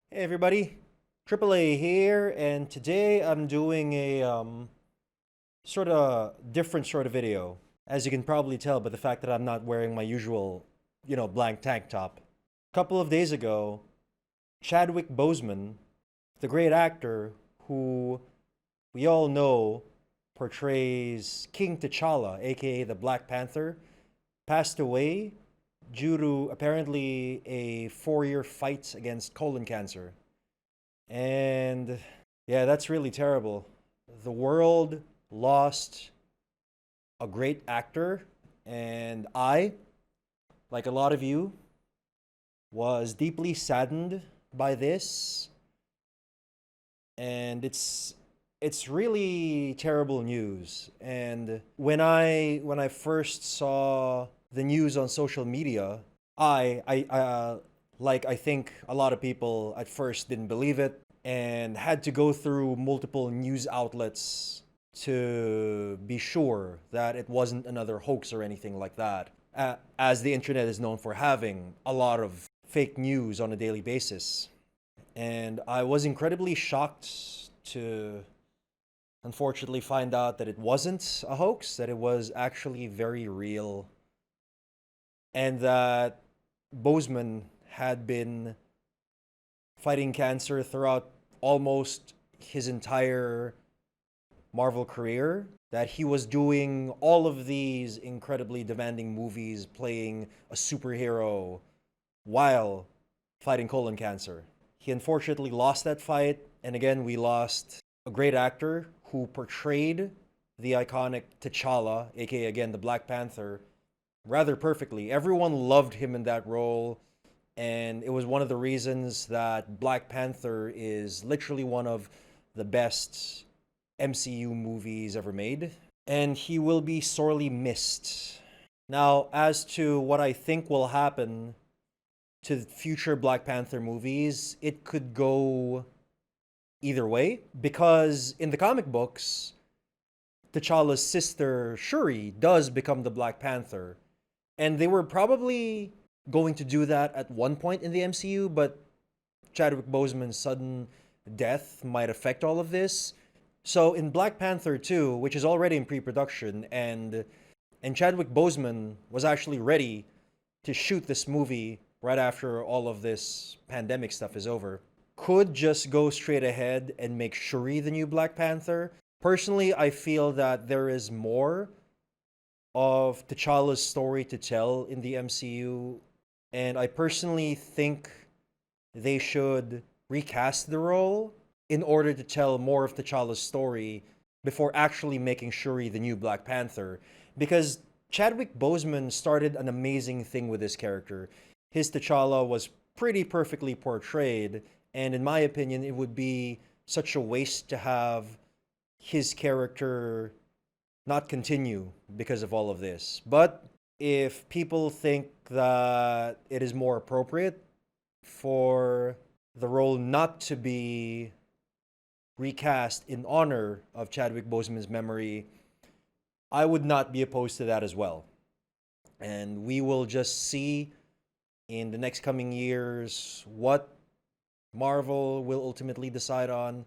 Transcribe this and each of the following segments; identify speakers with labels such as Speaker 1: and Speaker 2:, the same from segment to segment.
Speaker 1: Hey everybody, AAA here, and today I'm doing a sort of different sort of video. As you can probably tell by the fact that I'm not wearing my usual, blank tank top. A couple of days ago, Chadwick Boseman, the great actor who we all know portrays King T'Challa, aka the Black Panther, passed away due to apparently a 4-year fight against colon cancer. And yeah, that's really terrible. The world lost a great actor, and I, like a lot of you, was deeply saddened by this. And it's really terrible news. And when I first saw the news on social media, I think a lot of people at first didn't believe it and had to go through multiple news outlets to be sure that it wasn't another hoax or anything like that. As the internet is known for having a lot of fake news on a daily basis. And I was incredibly shocked to unfortunately find out that it wasn't a hoax, that it was actually very real, and that Boseman had been fighting cancer throughout almost his entire Marvel career, that he was doing all of these incredibly demanding movies playing a superhero while fighting colon cancer. He unfortunately lost that fight, and again, we lost a great actor who portrayed the iconic T'Challa, aka again the Black Panther, rather perfectly. Everyone loved him in that role, and it was one of the reasons that Black Panther is literally one of the best MCU movies ever made, and he will be sorely missed. Now, as to what I think will happen to future Black Panther movies, it could go either way, because in the comic books, T'Challa's sister Shuri does become the Black Panther. And they were probably going to do that at one point in the MCU, but Chadwick Boseman's sudden death might affect all of this. So in Black Panther 2, which is already in pre-production, and Chadwick Boseman was actually ready to shoot this movie right after all of this pandemic stuff is over, could just go straight ahead and make Shuri the new Black Panther. Personally, I feel that there is more of T'Challa's story to tell in the MCU, and I personally think they should recast the role in order to tell more of T'Challa's story before actually making Shuri the new Black Panther. Because Chadwick Boseman started an amazing thing with this character. His T'Challa was pretty perfectly portrayed, and in my opinion, it would be such a waste to have his character not continue because of all of this. But if people think that it is more appropriate for the role not to be recast in honor of Chadwick Boseman's memory, I would not be opposed to that as well. And we will just see in the next coming years what Marvel will ultimately decide on.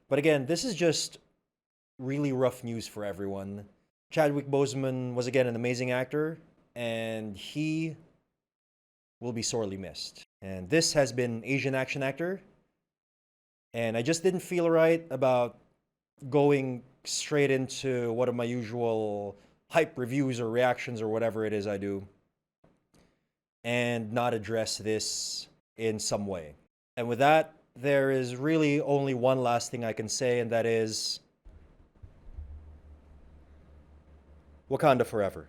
Speaker 1: But again, this is just really rough news for everyone. Chadwick Boseman was again an amazing actor, and he will be sorely missed. And this has been Asian Action Actor, and I just didn't feel right about going straight into one of my usual hype reviews or reactions or whatever it is I do, and not address this in some way. And with that, there is really only one last thing I can say, and that is Wakanda Forever.